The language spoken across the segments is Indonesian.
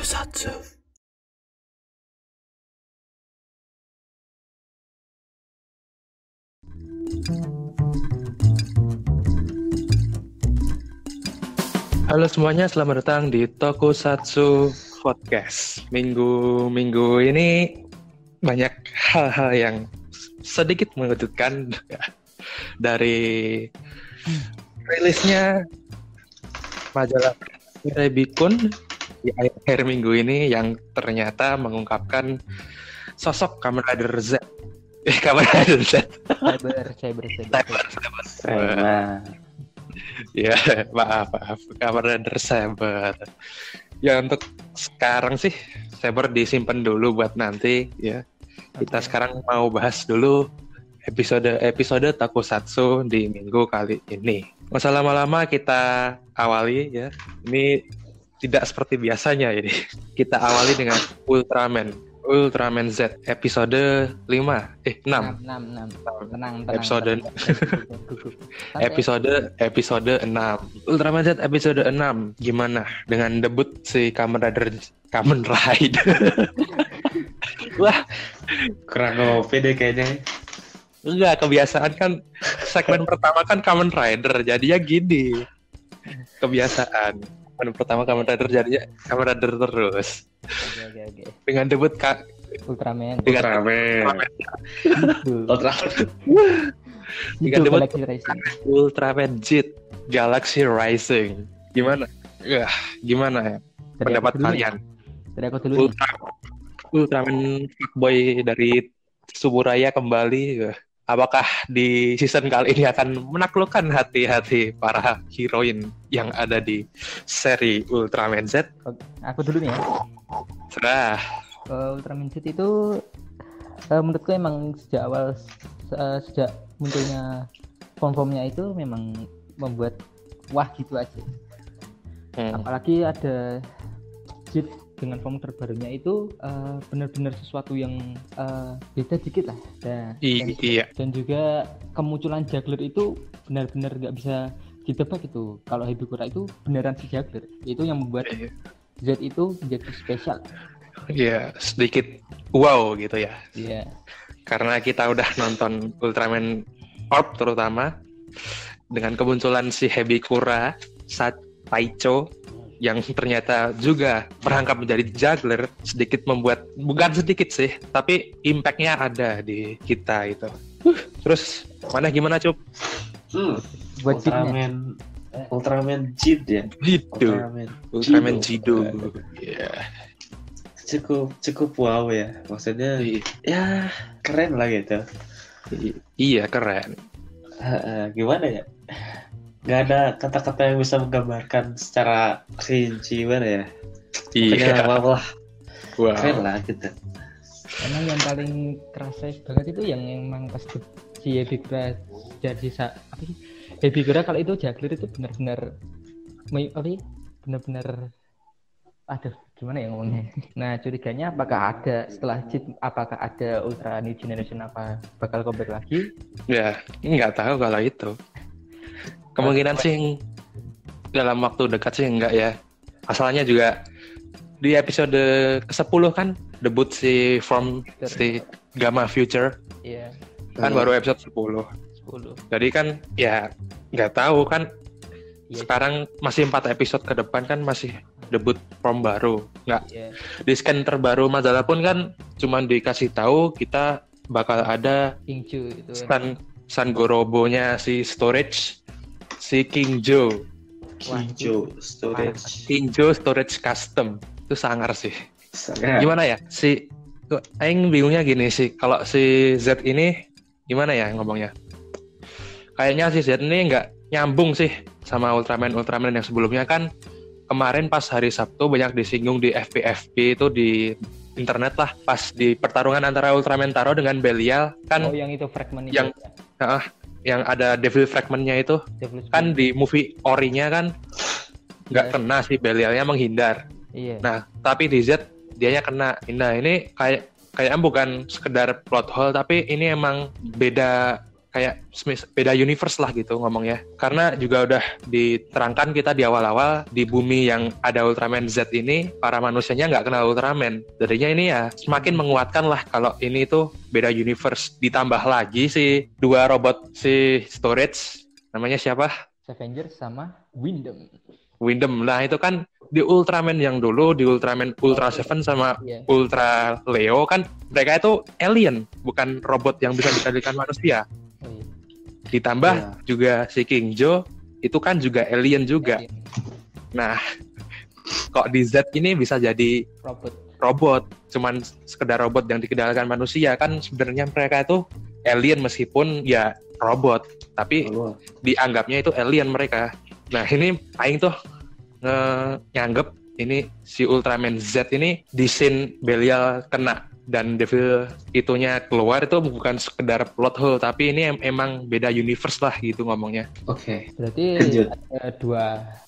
Tokusatsu. Halo semuanya, selamat datang di Tokusatsu Podcast. Minggu ini banyak hal-hal yang sedikit mengejutkan dari rilisnya majalah Rebikun di akhir minggu ini yang ternyata mengungkapkan sosok Kamen Rider Z. Kamen Rider Z. Cyber. Ya, maaf. Kamen Rider Saber. Ya untuk sekarang sih Saber disimpan dulu buat nanti ya. Kita sekarang mau bahas dulu episode Tokusatsu di minggu kali ini. Nggak usah lama-lama, kita awali ya. Ini tidak seperti biasanya ini. Kita awali dengan Ultraman Z episode 6. Tenang. Episode 6. Ultraman Z episode 6. Gimana dengan debut si Kamen Rider? Wah, kurang ngopi deh kayaknya. enggak, kebiasaan kan segmen pertama kan Kamen Rider, jadinya gini. Kebiasaan. Segmen pertama Kamen Rider jadinya Kamen Rider terus. Oke. Dengan debut Ultraman. Dengan debut Galaxy Racing. Ultraman Z Galaxy Rising. Gimana? Gimana ya pendapat kalian? Dari aku dulu. Ultraman fuckboy dari Suburaya kembali. Apakah di season kali ini akan menaklukkan hati-hati para heroin yang ada di seri Ultraman Z? Aku dulu nih ya. Serah. Ultraman Z itu menurutku emang sejak awal sejak munculnya form-formnya itu memang membuat wah gitu aja. Apalagi ada Z dengan form terbarunya itu benar-benar sesuatu yang beda dikit lah. Iya. Dan juga kemunculan juggler itu benar-benar nggak bisa ditebak itu. Kalau Hibikura itu beneran si juggler. Itu yang membuat Z itu menjadi spesial. Iya, sedikit wow gitu ya. Iya. Karena kita udah nonton Ultraman Orb terutama dengan kemunculan si Hibikura Taicho yang ternyata juga merangkap menjadi juggler, sedikit membuat, bukan sedikit sih, tapi impact-nya ada di kita itu. Terus gimana Cup? Buat Ultraman Jid ya. Ultraman Jido. Ya. Cukup wow ya. Maksudnya ya keren lah gitu. Iya, keren. Gimana ya? Gak ada kata-kata yang bisa menggambarkan secara rinci gimana ya. Iya. Wow. Keren lah gitu. Karena yang paling kerasa banget itu yang emang pas si Hibikura jadi Hibikura kalau itu juggler itu benar-benar aduh gimana ya ngomongnya. Nah curiganya apakah ada setelah Jid, apakah ada Ultra New Generation apa bakal comeback lagi? Ya nggak tahu kalau itu. Kemungkinan sih dalam waktu dekat sih enggak ya. Asalnya juga di episode ke-10 kan debut si Gamma Future. Iya. Kan baru episode 10. Jadi kan ya nggak tahu kan. Iya. Sekarang masih 4 episode ke depan kan masih debut form baru. Nggak. Yeah. Di scan terbaru majalah pun kan cuma dikasih tahu kita bakal ada Kingjo itu. San Gorobo-nya si Storage. Si Kingjo Storage Custom itu sangar sih. Gimana ya aing bingungnya gini sih, kalau si Z ini gimana ya ngomongnya, kayaknya si Z ini nggak nyambung sih sama Ultraman yang sebelumnya. Kan kemarin pas hari Sabtu banyak disinggung di FB itu di internet lah, pas di pertarungan antara Ultraman Taro dengan Belial kan. Yang itu fragment yang ada Devil Fragment-nya itu kan di movie Ori-nya kan nggak kena si Belialnya menghindar. Iya. Nah tapi di Z dianya kena. Nah ini kayaknya bukan sekedar plot hole, tapi ini emang beda kayak beda universe lah gitu ngomongnya. Karena juga udah diterangkan kita di awal-awal, di bumi yang ada Ultraman Z ini, para manusianya nggak kenal Ultraman. Jadinya ini ya semakin menguatkan lah kalau ini tuh beda universe. Ditambah lagi si dua robot si Storage, namanya siapa? Scavenger sama Windom. Nah itu kan di Ultraman yang dulu, di Ultraman Ultra Seven sama Ultra Leo kan mereka itu alien, bukan robot yang bisa dikendalikan manusia. Oh, iya. Ditambah juga si King Joe itu kan juga alien juga. Nah, kok di Z ini bisa jadi robot, cuman sekedar robot yang dikendalikan manusia, kan sebenarnya mereka itu alien meskipun ya robot, tapi dianggapnya itu alien mereka. Nah, ini aing tuh nyanggep ini si Ultraman Z ini di scene Belial kena dan Devil itunya keluar itu bukan sekedar plot hole, tapi ini emang beda universe lah gitu ngomongnya. Oke. Berarti Lanjut. ada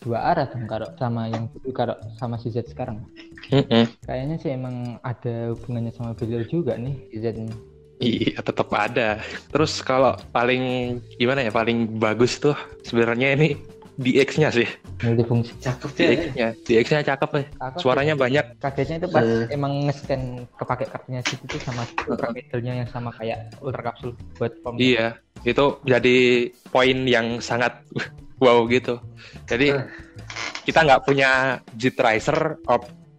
dua arah dong kalau sama yang dulu, kalau sama si Z sekarang. Kayaknya sih emang ada hubungannya sama Belial juga nih si Z ini. Iya, tetap ada. Terus kalau paling gimana ya, paling bagus tuh sebenarnya ini DX-nya sih. Multifungsi. Cakep ya. DX-nya cakep nih. Suaranya banyak. Kagetnya itu pas emang nge-scan kepake kartunya situ tuh sama Ultra Middle-nya yang sama kayak Ultra Capsule buat form. Iya, itu jadi poin yang sangat wow gitu. Jadi kita nggak punya Jet Racer,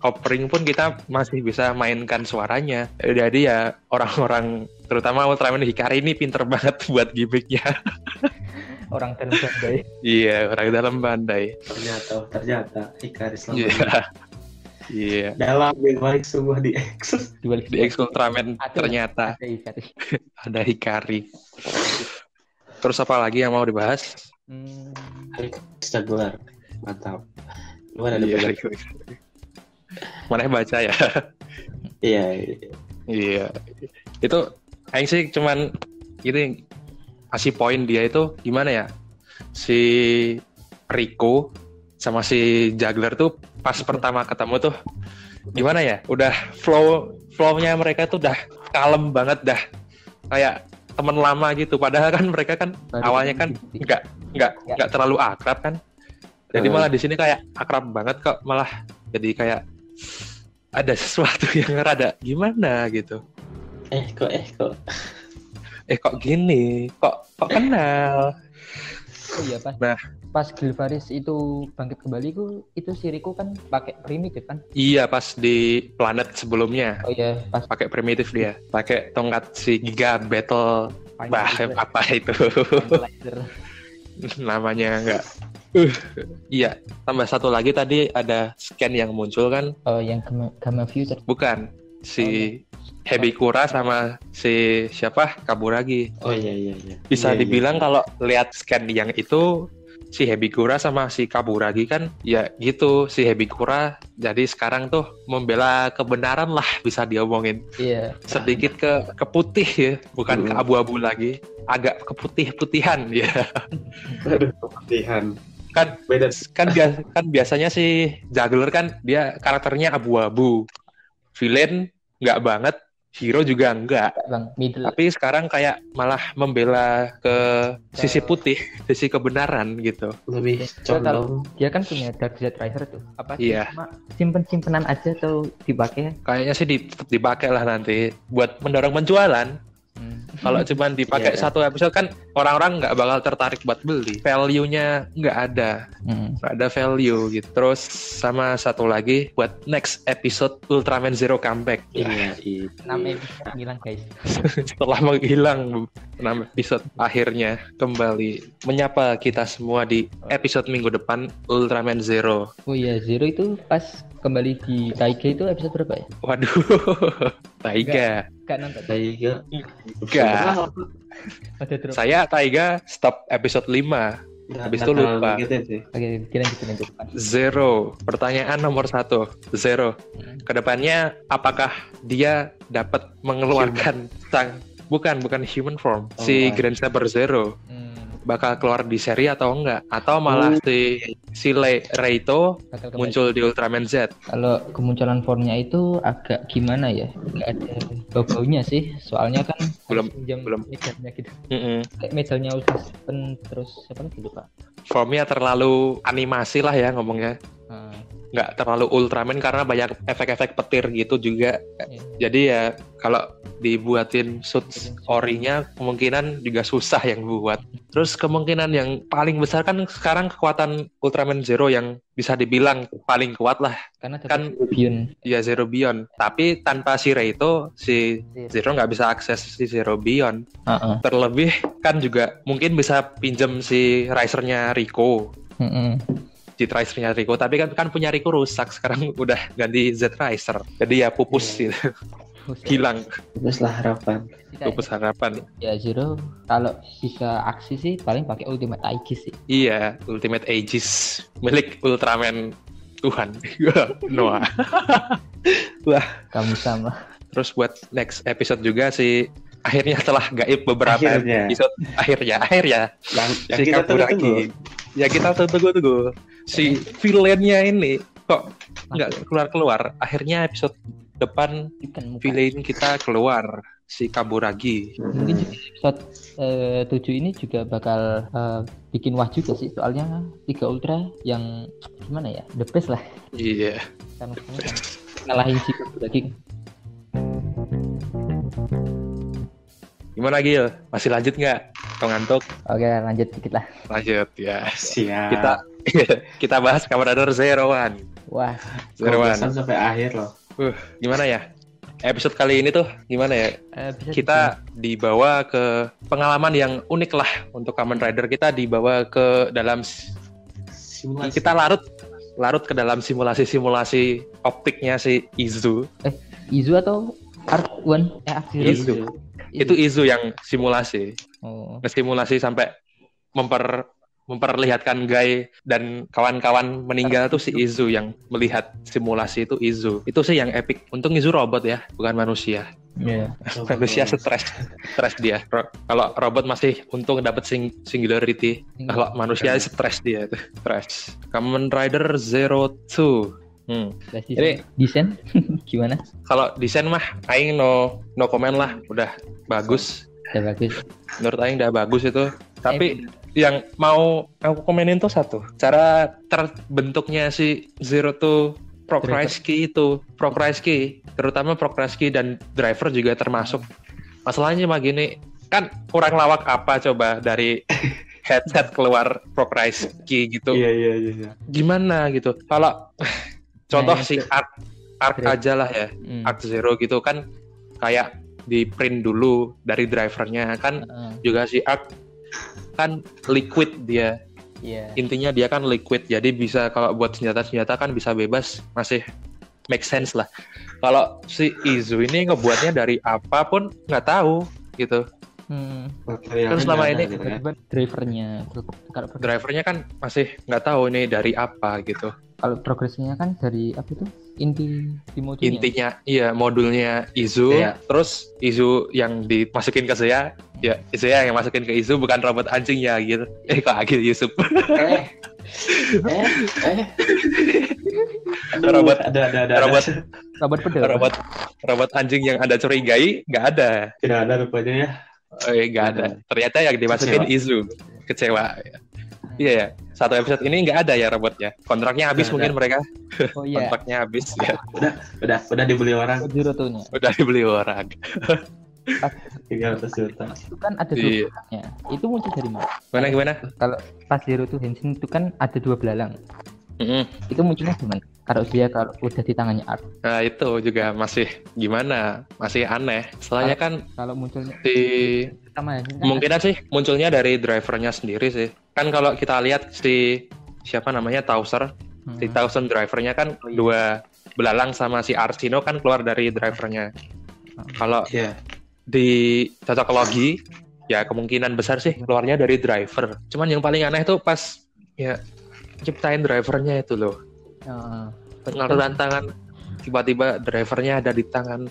Offering pun kita masih bisa mainkan suaranya. Jadi ya orang-orang terutama Ultraman Hikari ini pinter banget buat gimmicknya. Orang dalam Bandai. Iya, orang dalam Bandai. Ternyata Hikari selama Iya. Iya. dalam balik sebuah DX Ultraman ternyata ada Hikari. Terus apa lagi yang mau dibahas? Jaguar. Mantap. Gimana Iya. Mana baca ya? Iya. Itu aing sih cuman ini kasih poin dia itu gimana ya, si Rico sama si Juggler tuh pas pertama ketemu tuh gimana ya, udah flow-nya mereka tuh udah kalem banget, dah kayak teman lama gitu, padahal kan mereka kan awalnya kan nggak terlalu akrab kan, jadi malah di sini kayak akrab banget kok, malah jadi kayak ada sesuatu yang rada gimana gitu. Kok gini, kok kenal. Oh iya, pas Gilvaris itu bangkit kembali itu si Rico kan pakai primitif kan? Iya, pas di planet sebelumnya. Oh iya, pas pakai primitif dia, pakai tongkat si Giga Battle. Apa itu? Namanya enggak. Iya, tambah satu lagi tadi ada scan yang muncul kan? Oh, yang Gamma Future. Bukan, si Hebikura sama si siapa? Kaburagi. Oh iya. Bisa dibilang kalau lihat scan yang itu si Hebikura sama si Kaburagi kan ya gitu, si Hebikura jadi sekarang tuh membela kebenaran lah bisa diomongin. Iya. Sedikit ke putih ya, bukan ke abu-abu lagi, agak keputih-putihan ya. Aduh, keputihan. Kan beda kan biasanya si Juggler kan dia karakternya abu-abu. Villain nggak banget, hero juga enggak. Tapi sekarang kayak malah membela ke sisi putih, sisi kebenaran gitu. Lebih condong. Dia kan punya Dark Jet Riser tuh. Apa sih? Iya. Cuma simpen-simpenan aja atau dipakai? Kayaknya sih tetap dipakai lah nanti buat mendorong penjualan. Kalau cuma dipakai satu episode kan orang-orang nggak bakal tertarik buat beli. Value-nya nggak ada. Nggak ada value gitu. Terus sama satu lagi buat next episode Ultraman Zero Comeback. Iya. 6 episode hilang guys. Setelah menghilang 6 episode akhirnya kembali menyapa kita semua di episode minggu depan Ultraman Zero. Oh iya, Zero itu pas kembali di Taiga itu episode berapa ya? Waduh, Taiga. Gak nonton. Taiga. Enggak. Saya Taiga stop episode 5. Habis itu lupa. Oke, lanjut. Zero. Pertanyaan nomor 1. Zero. Kedepannya apakah dia dapat mengeluarkan bukan human form, si Grand Saber Zero. bakal keluar di seri atau enggak, atau malah si Reito Bakal kembali. muncul di Ultraman Z. Kalau kemunculan formnya itu agak gimana ya? Nggak ada bau-baunya sih. Soalnya kan Belum- harus pinjam belum. mejalnya gitu. Mm-mm. Kayak mejalnya Ultra Seven terus siapa lagi lupa. Formnya terlalu animasi lah ya ngomongnya, Nah, nggak terlalu Ultraman karena banyak efek-efek petir gitu juga. iya. Jadi ya kalau dibuatin suit orinya kemungkinan juga susah yang buat. Terus kemungkinan yang paling besar kan sekarang kekuatan Ultraman Zero yang bisa dibilang paling kuat lah, Karena kan Bion. ya Zero Beyond. Tapi tanpa si Reito, si Zero nggak bisa akses si Zero Beyond. Heeh. Terlebih kan juga mungkin bisa pinjem si Riser-nya Rico. Jet Riser-nya Rico, tapi kan punya Rico rusak, sekarang udah ganti Z Riser. Jadi ya pupus gitu. Hilang, Teruslah harapan. pupus harapan. Ya Zero kalau bisa aksi sih paling pakai Ultimate Aegis sih. Iya, Ultimate Aegis milik Ultraman Tuhan Noah. Wah, Kamu sama. terus buat next episode juga sih, akhirnya setelah gaib beberapa Akhirnya. episode, akhirnya Yang si kita Kaburagi. tunggu. Ya kita tunggu. Si villainnya ini kok nggak keluar. Akhirnya episode depan Ikan muka. villain kita keluar, si Kaburagi. Mungkin juga episode 7 ini juga bakal bikin wah juga sih. Soalnya 3 Ultra yang gimana ya, the best lah. Iya. Karena ngalahin si Kaburagi. Gimana Gil? Masih lanjut nggak? Atau ngantuk? Oke lanjut dikit lah. Lanjut ya. Siap. Kita bahas Kamen Rider Zero One. Wah Zero One. Pembahasan sampai akhir loh. Gimana ya? Episode kali ini tuh gimana ya? bisa Kita dibawa ke pengalaman yang unik lah untuk Kamen Rider. Kita dibawa ke dalam Simulasi. kita larut ke dalam simulasi optiknya si Izu. Izu atau Arc One? Arc Zero? Izu. Itu Izu yang simulasi. Oh. Simulasi sampai memperlihatkan Guy dan kawan-kawan meninggal tuh si Izu yang melihat simulasi itu Izu. Itu sih yang epic. Untung Izu robot ya, bukan manusia. Iya. Manusia stres dia. Kalau robot masih untung dapat singularity. Kalau manusia stres dia itu. Stres. Kamen Rider Zero Two. Jadi desain gimana? kalau desain mah aing no comment lah, udah bagus. Udah bagus. Menurut aing udah bagus itu. Tapi yang mau aku komenin tuh satu, cara terbentuknya si Zero Two Prokrasky itu. Prokrasky, terutama Prokrasky dan driver juga termasuk. Masalahnya mah gini, kan kurang lawak apa coba dari headset keluar Prokrasky gitu. Iya. Gimana gitu. Kalau contoh Nah, si Arc aja lah ya, Arc Zero gitu kan kayak di print dulu dari drivernya kan. Juga si Arc kan liquid dia. Iya. Intinya dia kan liquid, jadi bisa kalau buat senjata-senjata kan bisa bebas, masih make sense lah. Kalau si Izu ini ngebuatnya dari apapun nggak tahu gitu. Terus selama ini drivernya kan masih nggak tahu ini dari apa gitu. Kalau progresnya kan dari apa itu? Modulnya. Intinya iya modulnya Izu, terus Izu yang dimasukin ke Zeya, ya Zeya yang masukin ke Izu, bukan robot anjing ya gitu. Kok Agil Yusuf. Robot robot anjing yang ada curigai nggak ada. Tidak ada rupanya ya. Nggak ada. Ternyata yang dimasukin Izu. Kecewa. Iya ya. Satu episode ini nggak ada ya robotnya. Kontraknya habis mungkin mereka. Oh iya. Kontraknya habis ya. Udah dibeli orang. Udah dibeli orang. 300 juta. Itu kan ada dua belangnya. Itu muncul dari mana? Gimana? Kalau pas Zero to Henshin itu kan ada 2 belalang. Itu munculnya gimana? Kalau udah di tangannya Arc. Nah itu juga masih gimana? Masih aneh. Soalnya kan kalau munculnya kemungkinan sih munculnya dari drivernya sendiri sih. Kan kalau kita lihat si siapa namanya Tauser, si Tauser drivernya kan 2 belalang sama si Arsino kan keluar dari drivernya. Kalau di cocokologi ya kemungkinan besar sih keluarnya dari driver. Cuman yang paling aneh tuh pas ya ciptain drivernya itu loh. Ngaruh tangan tiba-tiba drivernya ada di tangan.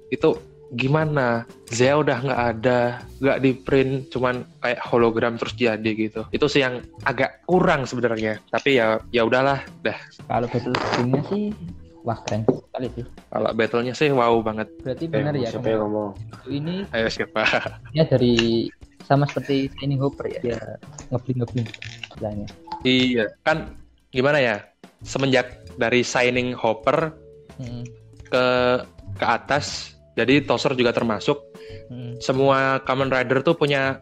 Itu gimana? Zea udah nggak ada, nggak di print, cuman kayak hologram terus jadi gitu. Itu sih yang agak kurang sebenarnya. Tapi ya udahlah, dah. Kalau battle screen-nya sih wah keren sekali sih. Kalau battle-nya sih wow banget. Berarti benar ya Siapa yang ngomong? ini Ayo siapa? ya dari sama seperti Shining Hopper ya. Dia ngebling istilahnya. Iya, kan gimana ya? Semenjak dari Shining Hopper Hmm. ke atas, jadi Tozer juga termasuk. Hmm. Semua Kamen Rider tuh punya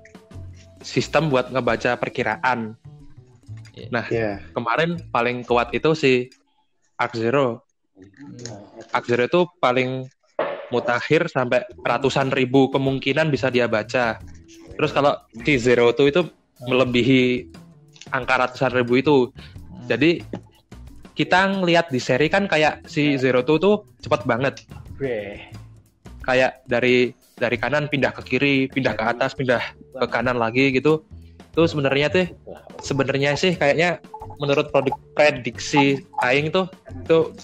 sistem buat ngebaca perkiraan. Nah, Iya. kemarin paling kuat itu si Arc Zero. Arc Zero itu paling mutakhir sampai ratusan ribu kemungkinan bisa dia baca. Terus kalau si Zero itu melebihi angka ratusan ribu itu. Jadi kita ngelihat di seri kan kayak si Zero tuh cepet banget. Kayak dari kanan pindah ke kiri, pindah ke atas, pindah ke kanan lagi gitu. Itu sebenarnya sih kayaknya menurut prediksi aing tuh itu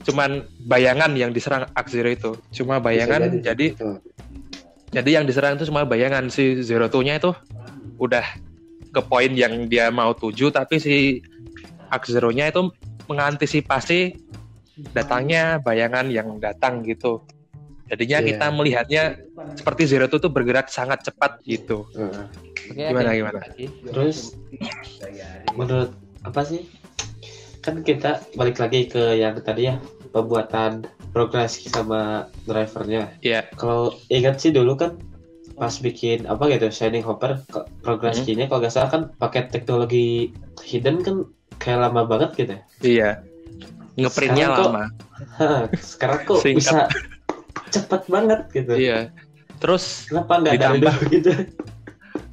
cuman bayangan yang diserang Arc Zero itu. Cuma bayangan, jadi yang diserang itu cuma bayangan. Si Zero nya itu udah ke poin yang dia mau tuju, tapi si Arc Zero-nya itu mengantisipasi datangnya bayangan yang datang gitu. Jadinya kita melihatnya seperti Zero tuh bergerak sangat cepat gitu. Oke, Gimana? Terus menurut apa sih? Kan kita balik lagi ke yang tadi ya, pembuatan progresi sama drivernya. Iya. Kalau ingat sih dulu kan pas bikin apa gitu Shining Hopper progresinya kalau nggak salah kan pakai teknologi hidden kan kayak lama banget gitu. Iya. Ngeprintnya lama. Sekarang kok Singkat. bisa cepat banget gitu. Iya. Terus Kenapa nggak dari ditambah dulu gitu?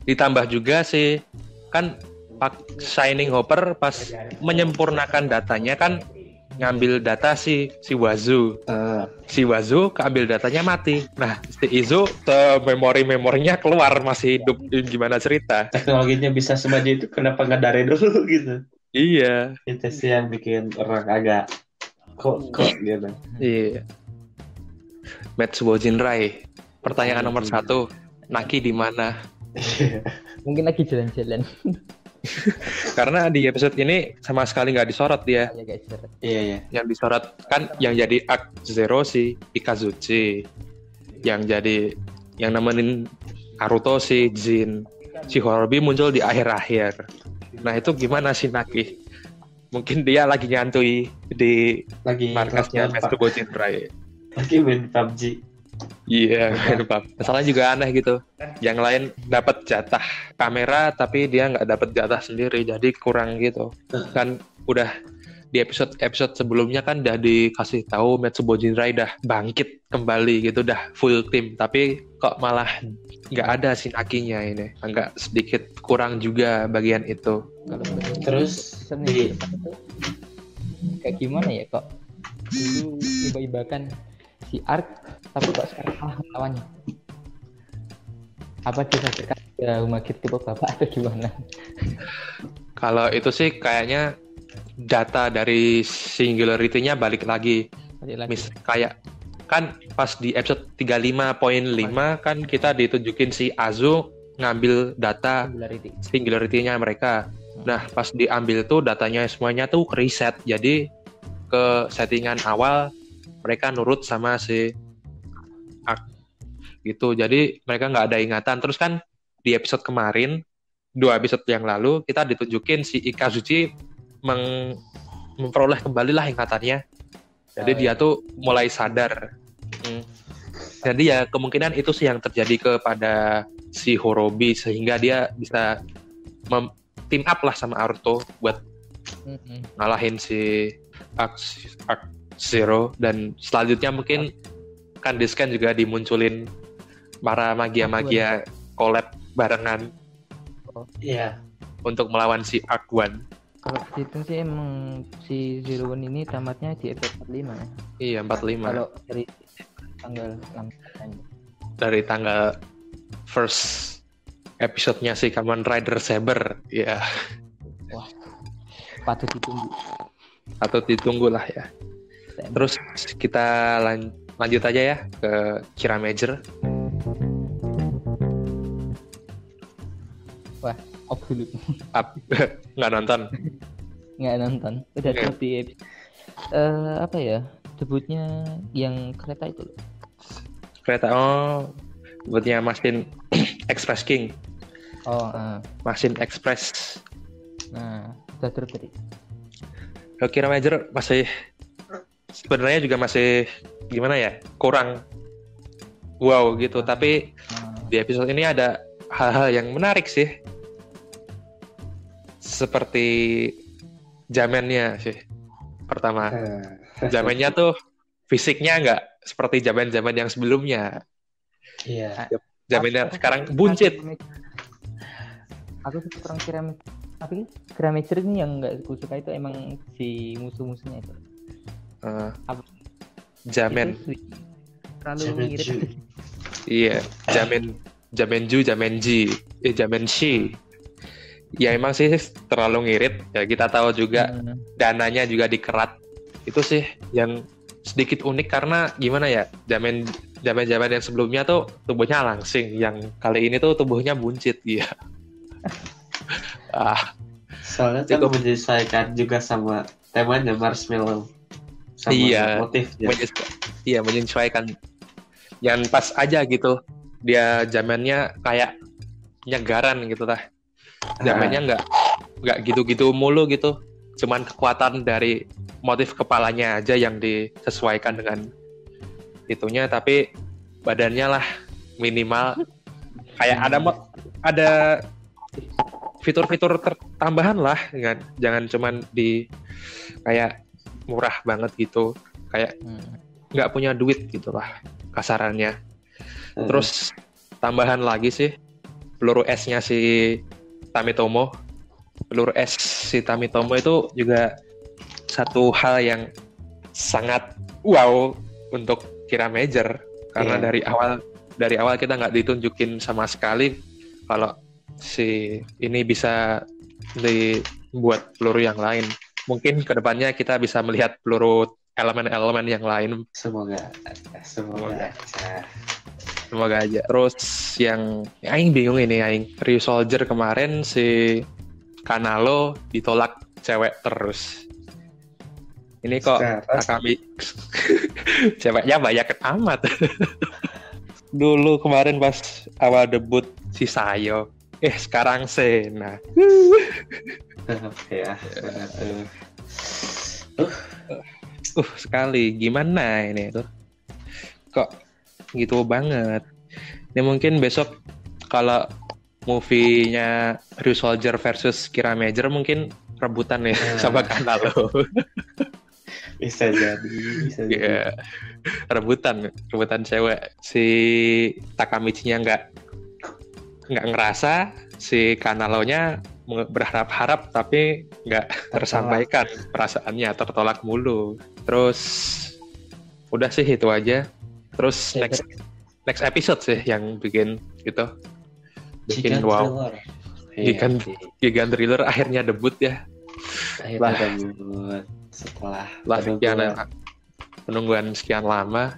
ditambah juga sih kan Shining Hopper pas menyempurnakan datanya kan ngambil data si Wazu. Si Wazu keambil datanya mati. Nah, si Izu memorinya keluar masih hidup. Gimana cerita? Teknologinya bisa semaju itu kenapa nggak dari dulu gitu? Iya. Itu sih yang bikin orang agak kok gitu. Iya. Metsubo Jinrai. Pertanyaan nomor 1, Naki di mana? Mungkin lagi jalan-jalan. Karena di episode ini sama sekali nggak disorot dia. Ya guys. Iya. Yang disorot kan yang jadi Arc Zero si Ikazuchi. Yang nemenin Naruto si Jin. Si Horobi muncul di akhir-akhir. Nah itu gimana sih Naki? Mungkin dia lagi nyantui di markasnya Metsubo Jinrai. Lagi main PUBG. Iya, masalahnya juga aneh gitu. Yang lain dapat jatah kamera, tapi dia nggak dapat jatah sendiri, jadi kurang gitu. Kan udah di episode sebelumnya kan udah dikasih tahu Metsubo Jinrai dah bangkit kembali gitu, dah full tim. Tapi kok malah nggak ada si Nakinya ini, agak sedikit kurang juga bagian itu. Terus Di kayak gimana ya kok dulu iba-ibakan si Ark tapi kok sekarang kalah lawannya? Apa dikarenakan ya Umagir tipe bapak atau gimana? Kalau itu sih kayaknya data dari singularity-nya balik lagi. Kayak kan pas di episode 35.5 kan kita ditunjukin si Azu ngambil data singularity-nya mereka. Nah, pas diambil tuh datanya semuanya tuh reset. Jadi ke settingan awal mereka nurut sama si Ark gitu. Jadi mereka nggak ada ingatan. Terus kan di episode kemarin, 2 episode yang lalu kita ditunjukin si Ikazuchi memperoleh kembali lah ingatannya. Jadi dia tuh mulai sadar. Jadi ya kemungkinan itu sih yang terjadi kepada si Horobi sehingga dia bisa team up lah sama Naruto buat ngalahin si Arc Zero. Dan selanjutnya mungkin kan Discan juga dimunculin para magia-magia collab barengan untuk melawan si Arc One. Kalau itu sih emang si Zero One ini tamatnya di episode 45 ya? Iya 45. Kalau dari tanggal 6 dari tanggal first episode-nya si Kamen Rider Saber ya. Wah, patut ditunggu lah ya. Terus kita lanjut aja ya ke Kira Major. Wah, off dulu. Nggak nonton. Nggak nonton. Udah Oke. di apa ya? Debutnya yang kereta itu loh. Kereta buatnya Mesin Express King. Oh, Mesin Express. nah, udah terus tadi. Kira Major masih sebenarnya juga masih gimana ya, kurang wow gitu. Tapi di episode ini ada hal-hal yang menarik sih, seperti jamennya sih. Pertama, jamennya tuh fisiknya nggak seperti zaman-zaman yang sebelumnya. Iya. Jamennya sekarang buncit. Aku tuh kurang tapi Kira Major ini yang nggak aku suka itu emang si musuh-musuhnya itu. Apa? Jamen. Itu terlalu Jamen ngirit. Ju. Iya, Jamenju, Jamenshi. Ya emang sih terlalu ngirit. Ya kita tahu juga dananya juga dikerat. Itu sih yang sedikit unik karena gimana ya? Zaman yang sebelumnya tuh tubuhnya langsing, yang kali ini tuh tubuhnya buncit dia. Soalnya kan Itu- menyesuaikan juga sama temanya Marshmallow. Sama Iya. motifnya. Iya, menyesuaikan. Yang pas aja gitu. Dia zamannya kayak nyegaran gitu lah. Zamannya nggak gitu-gitu mulu gitu. Cuman kekuatan dari motif kepalanya aja yang disesuaikan dengan itunya, tapi badannya lah minimal kayak ada fitur-fitur tambahan lah, jangan cuman di kayak murah banget gitu, kayak nggak punya duit gitulah kasarannya. Terus tambahan lagi sih peluru S-nya si Tamitomo. Peluru S si Tamitomo itu juga satu hal yang sangat wow untuk Kira Major, karena Iya. dari awal kita nggak ditunjukin sama sekali kalau si ini bisa dibuat peluru yang lain. Mungkin kedepannya kita bisa melihat peluru elemen-elemen yang lain. Semoga Semoga aja. Terus yang Aing bingung ini, Aing Ryu Soldier kemarin si Kanalo ditolak cewek terus. Ini kok Takami ceweknya banyak amat. Dulu kemarin pas awal debut si Sayo, sekarang Sena. ya. Sekali gimana ini tuh? Kok gitu banget? Ini mungkin besok kalau movie-nya Ryu Soldier versus Kira Major mungkin rebutan ya sama Kanalo. Bisa jadi. Iya. Rebutan cewek. Si Takamichi-nya nggak ngerasa, si Kanalo-nya berharap-harap tapi nggak tersampaikan perasaannya, tertolak mulu. Terus udah sih itu aja. Terus next episode sih yang bikin gitu, bikin wow. Gigan Thriller akhirnya debut ya. Akhirnya debut setelah penungguan sekian lama.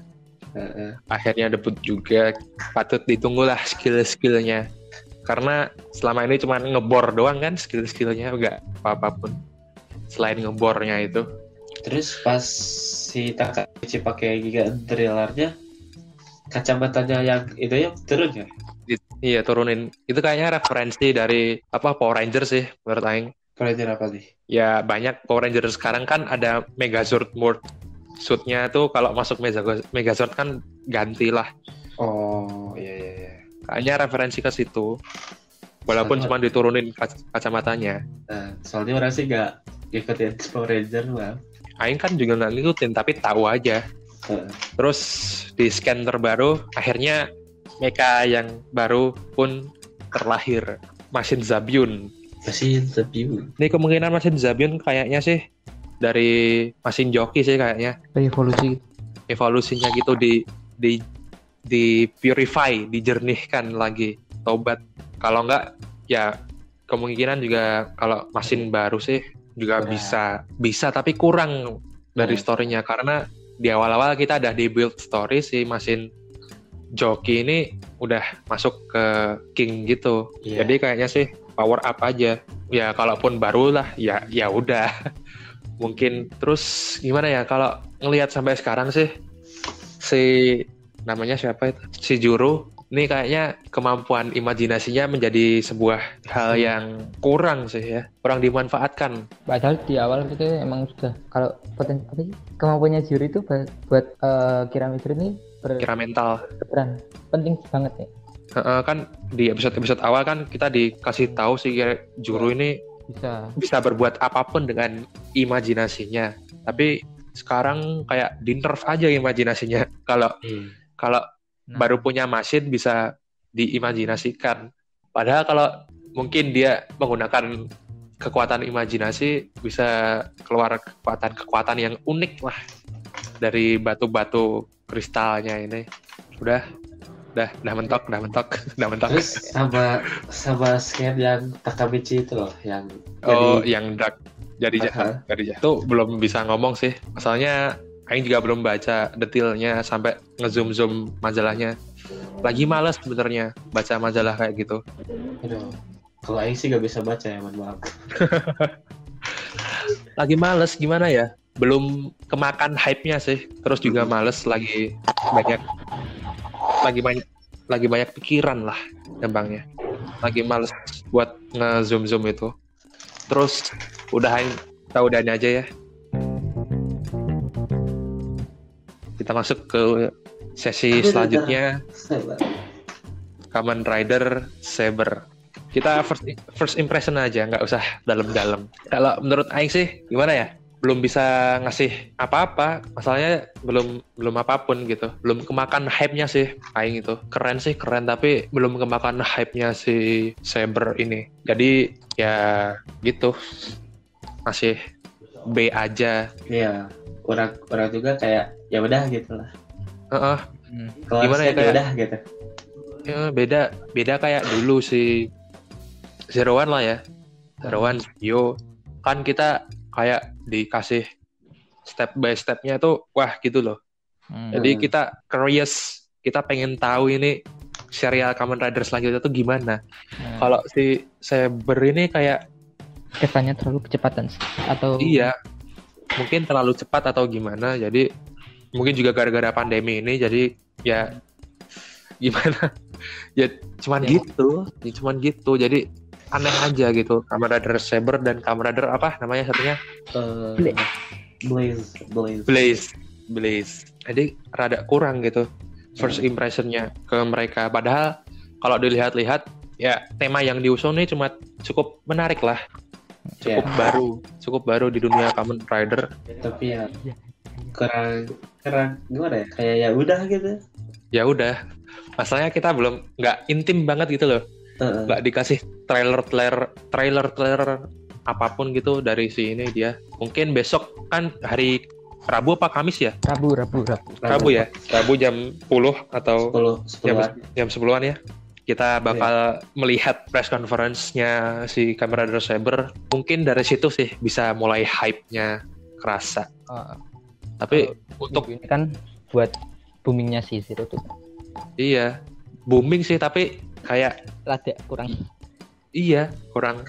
Akhirnya debut juga. Patut ditunggulah skill-skillnya, karena selama ini cuma ngebor doang kan, skill-skillnya nggak apa-apapun selain ngebornya itu. Terus pas si Takamichi pakai Giga Thrillernya, kacamatanya yang itu ya turun ya? Iya, turunin. Itu kayaknya referensi dari Power Ranger sih menurut Aing. Power Ranger apa nih? Ya banyak Power Ranger sekarang kan ada Megazord mode. Suitnya tuh kalau masuk Megazord kan ganti lah. Oh iya. Kayaknya referensi ke situ. Walaupun cuma diturunin kacamatanya. Nah, soalnya orang sih nggak ngikutin Power Ranger lah. Aing kan juga nggak ngikutin, tapi tahu aja. Terus di scan terbaru, akhirnya mecha yang baru pun terlahir. Mesin Zabyun. Ini kemungkinan Mesin Zabyun kayaknya sih dari mesin joki sih kayaknya. Evolusinya gitu di purify, dijernihkan lagi, tobat. Kalau enggak ya kemungkinan juga kalau mesin baru sih juga bisa tapi kurang dari story-nya, karena di awal-awal kita ada di build story si Masin Joki ini udah masuk ke King gitu. Iya. Jadi kayaknya sih power up aja. Ya kalaupun baru lah ya udah. Mungkin terus gimana ya kalau ngelihat sampai sekarang sih si namanya siapa itu? Si Juru ini kayaknya kemampuan imajinasinya menjadi sebuah hal yang kurang sih ya. Kurang dimanfaatkan. Padahal di awal itu emang sudah kalau kemampuannya Juri itu buat Kira Mitri ini Kira mental. berperan penting banget ya. Kan di episode awal kan kita dikasih tahu si Juru ini bisa berbuat apapun dengan imajinasinya. Tapi sekarang kayak di nerf aja imajinasinya. Kalau baru punya Masin bisa diimajinasikan. Padahal kalau mungkin dia menggunakan kekuatan imajinasi bisa keluar kekuatan yang unik lah dari batu-batu kristalnya ini. Udah mentok. Terus sama scan yang Takamichi itu loh, yang yang dark jadi jahat. Itu belum bisa ngomong sih. Masalahnya Aing juga belum baca detailnya sampai ngezoom majalahnya. Lagi malas sebenarnya baca majalah kayak gitu. Aduh, kalau Aing sih gak bisa baca ya, mohon maaf. Lagi males gimana ya? Belum kemakan hype-nya sih. Terus juga males lagi banyak pikiran lah gampangnya. Lagi males buat nge-zoom itu. Terus udahin aja ya. Kita masuk ke sesi selanjutnya. Kamen Rider Saber. Kita first impression aja, nggak usah dalam-dalam. Kalau menurut Aing sih gimana ya? Belum bisa ngasih apa-apa. Masalahnya belum apapun gitu. Belum kemakan hype-nya sih Aing itu. Keren tapi belum kemakan hype-nya si Saber ini. Jadi ya gitu. Masih B aja. Iya. Orang juga kayak ya udah gitu lah. Gimana ya kayak udah gitu. Ya, beda kayak dulu si Zero One lah ya. Zero One Yo kan kita kayak dikasih step by stepnya tuh wah gitu loh. Jadi kita curious, kita pengen tahu ini serial Kamen Rider selanjutnya tuh gimana. Kalau si Saber ini kayak kesannya terlalu kecepatan atau iya mungkin terlalu cepat atau gimana. Jadi mungkin juga gara-gara pandemi ini jadi ya gimana ya cuman gitu jadi aneh aja gitu. Kamen Rider Saber dan Kamen Rider apa namanya satunya Blaze. Jadi rada kurang gitu first impressionnya ke mereka. Padahal kalau dilihat-lihat ya tema yang diusung ini cuma cukup menarik lah, cukup baru di dunia Kamen Rider. Tapi ya kurang gimana ya, kayak ya udah gitu. Ya udah, masalahnya kita belum nggak intim banget gitu loh. Nggak dikasih trailer apapun gitu dari si ini dia. Mungkin besok kan hari Rabu apa Kamis ya? Rabu ya. Rabu jam 10 atau 10 jam 10-an ya. Kita bakal melihat press conference-nya si Kamen Rider Saber. Mungkin dari situ sih bisa mulai hype-nya kerasa. Tapi untuk ini kan buat boomingnya si Zero tuh. Iya, booming sih tapi kayak rada kurang. Iya, kurang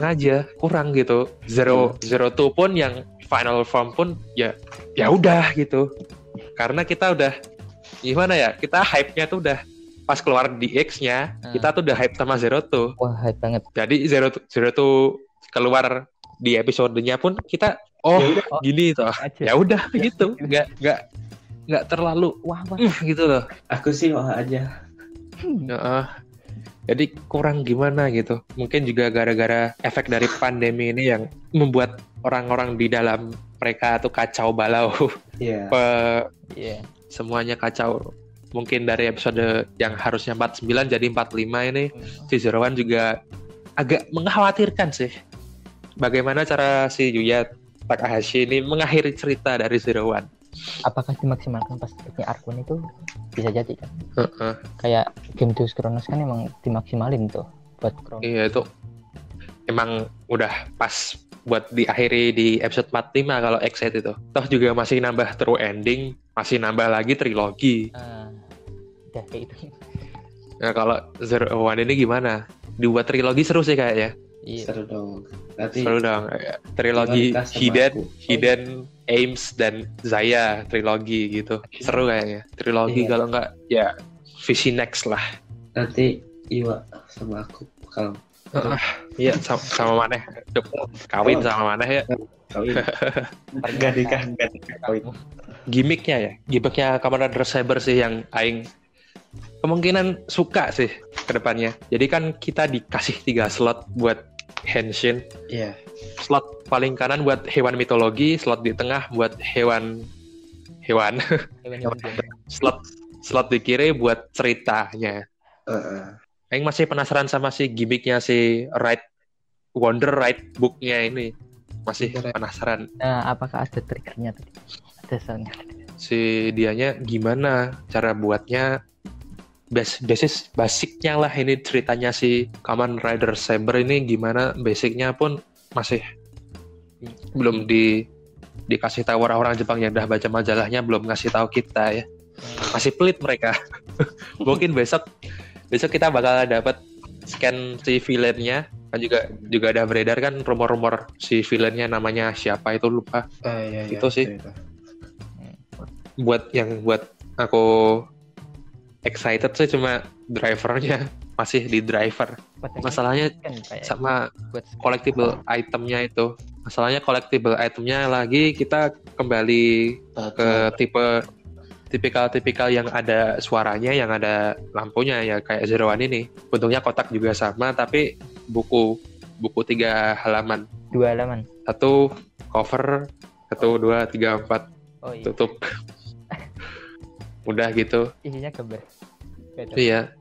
aja, kurang gitu. Zero Two pun yang final form pun ya udah gitu. Karena kita udah gimana ya? Kita hype-nya tuh udah pas keluar di X-nya, kita tuh udah hype sama Zero Two. Wah, hype banget. Jadi Zero Two keluar di episodenya pun kita gini tuh. Ya udah gitu. Enggak terlalu wah gitu loh. Aku sih wah aja. Jadi kurang gimana gitu. Mungkin juga gara-gara efek dari pandemi ini yang membuat orang-orang di dalam mereka tuh kacau balau. Semuanya kacau. Mungkin dari episode yang harusnya 49 jadi 45 ini si Zero One juga agak mengkhawatirkan sih. Bagaimana cara si Yuya Takahashi ini mengakhiri cerita dari Zero One. Apakah dimaksimalkan pas seperti Arkun itu bisa jadi kan? Kayak Game Deus Chronos kan emang dimaksimalin tuh buat Chronos. Iya itu emang udah pas buat diakhiri di episode 45 kalau Exit itu. Toh juga masih nambah true ending, masih nambah lagi trilogi. Udah kayak itu. Nah kalau Zero One ini gimana? Dibuat trilogi seru sih kayaknya. Iya. Seru dong. Nanti Seru dong. Trilogi rivalitas sama Hidden, aku. Hidden, Ames dan Zaya trilogi gitu. Seru kayaknya. Trilogi Iya. kalau enggak ya Visi Next lah. Nanti Iwa sama aku bakal Iya sama Maneh. Kawin sama Maneh ya. kawin. Enggak nikah kawin. Gimmicknya Kamen Rider Saber sih yang aing kemungkinan suka sih ke depannya. Jadi kan kita dikasih 3 slot buat Henshin. Iya. Slot paling kanan buat hewan mitologi, slot di tengah buat hewan Hewan. slot di kiri buat ceritanya. Aing masih penasaran sama si gimmicknya si Wonder Ride Book-nya ini. Masih penasaran. Nah, apakah ada triggernya tadi? Ada soundnya. Si dianya gimana cara buatnya, basicnya lah ini ceritanya si Kamen Rider Saber ini gimana, basicnya pun masih belum dikasih tahu orang-orang Jepang yang udah baca majalahnya, belum ngasih tahu kita ya, masih pelit mereka. Mungkin besok kita bakal dapat scan si villainnya, kan juga ada beredar kan rumor-rumor si villainnya namanya siapa itu lupa. Iya, Itu sih. Buat aku excited sih cuma drivernya, masih di driver. Masalahnya sama collectible itemnya itu. Masalahnya collectible itemnya lagi kita kembali ke tipikal yang ada suaranya, yang ada lampunya ya kayak Zero One ini. Bentuknya kotak juga sama tapi buku 3 halaman. 2 halaman. 1 cover, 1, 2, 3, 4 tutup. Udah gitu. Isinya gambar. Iya.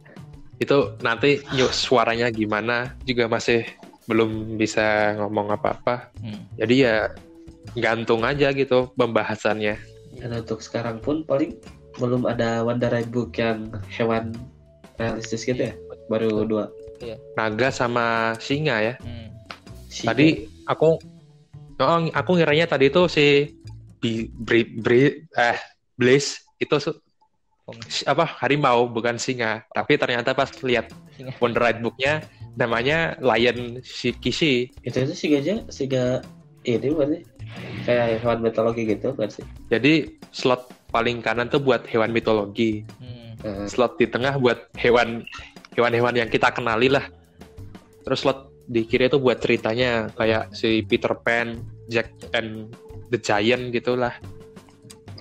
Itu nanti suaranya gimana juga masih belum bisa ngomong apa-apa. Jadi ya gantung aja gitu pembahasannya. Dan untuk sekarang pun paling belum ada Wonder Ride Book yang hewan realistis gitu ya. Baru 2. Iya. Naga sama singa ya. Singa. Tadi aku ngiranya tadi itu si Blaze itu harimau bukan singa, tapi ternyata pas lihat Wonder Ride Book-nya namanya Lion Kishi. Itu singa ini berarti kayak hewan mitologi gitu kan sih. Jadi slot paling kanan tuh buat hewan mitologi, slot di tengah buat hewan-hewan yang kita kenali lah, terus slot di kiri itu buat ceritanya kayak si Peter Pan, Jack and the Giant gitulah.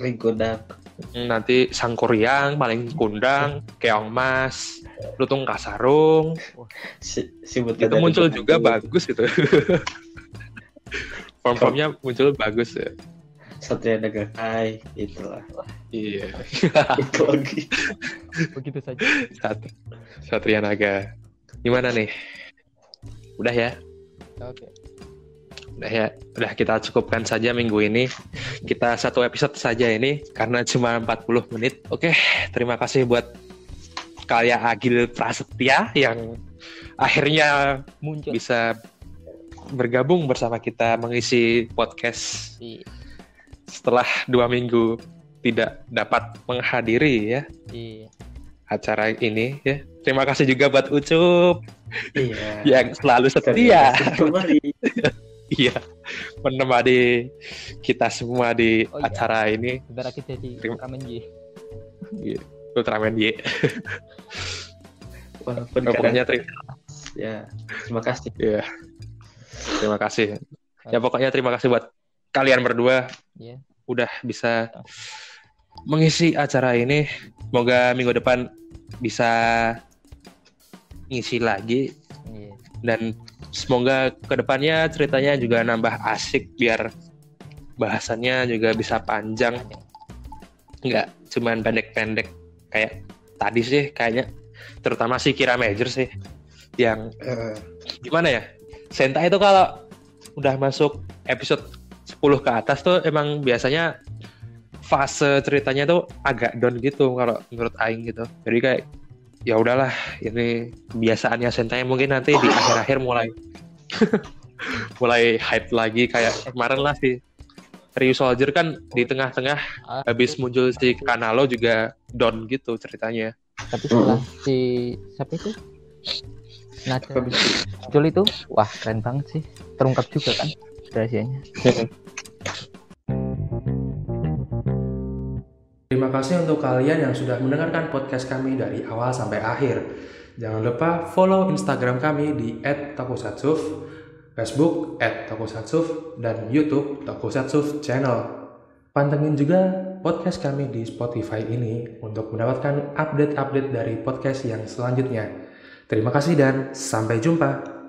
Lingkungan. Nanti Sangkuriang, Maling Kundang, Keong Mas, Lutung Kasarung. Itu muncul juga bagus itu. Form-formnya muncul bagus ya. Satria Naga Kai itulah. Iya. Itu lagi. Begitu saja. Satria Naga. Gimana nih? Udah ya? Oke. Udah kita cukupkan saja minggu ini. Kita 1 episode saja ini karena cuma 40 menit. Oke, terima kasih buat Karya Agil Prasetya yang akhirnya Muncul. bisa bergabung bersama kita mengisi podcast setelah 2 minggu tidak dapat menghadiri ya acara ini ya. Terima kasih juga buat Ucup yang selalu setia. Iya, menemani kita semua di acara ini. Sebentar lagi jadi Ultraman Y. Iya, Ultraman Y. Walaupun pokoknya terima kasih. Iya. Terima kasih. Ya pokoknya terima kasih buat kalian berdua. Udah bisa mengisi acara ini. Semoga minggu depan bisa ngisi lagi. Dan semoga kedepannya ceritanya juga nambah asik biar bahasannya juga bisa panjang, nggak cuman pendek-pendek kayak tadi sih kayaknya, terutama si Kira Major sih yang gimana ya, Sentai itu kalau udah masuk episode 10 ke atas tuh emang biasanya fase ceritanya tuh agak down gitu kalau menurut Aing gitu. Jadi kayak ya udahlah, ini kebiasaannya Sentai, mungkin nanti di akhir-akhir mulai mulai hype lagi kayak kemarin lah sih. Ryu Soldier kan di tengah-tengah habis muncul si Kanalo juga down gitu ceritanya. Tapi setelah si siapa itu Nada muncul itu, wah keren banget sih, terungkap juga kan rahasianya. Terima kasih untuk kalian yang sudah mendengarkan podcast kami dari awal sampai akhir. Jangan lupa follow Instagram kami di @tokusatsuf, Facebook @tokusatsuf, dan YouTube Tokusatsuf Channel. Pantengin juga podcast kami di Spotify ini untuk mendapatkan update-update dari podcast yang selanjutnya. Terima kasih dan sampai jumpa.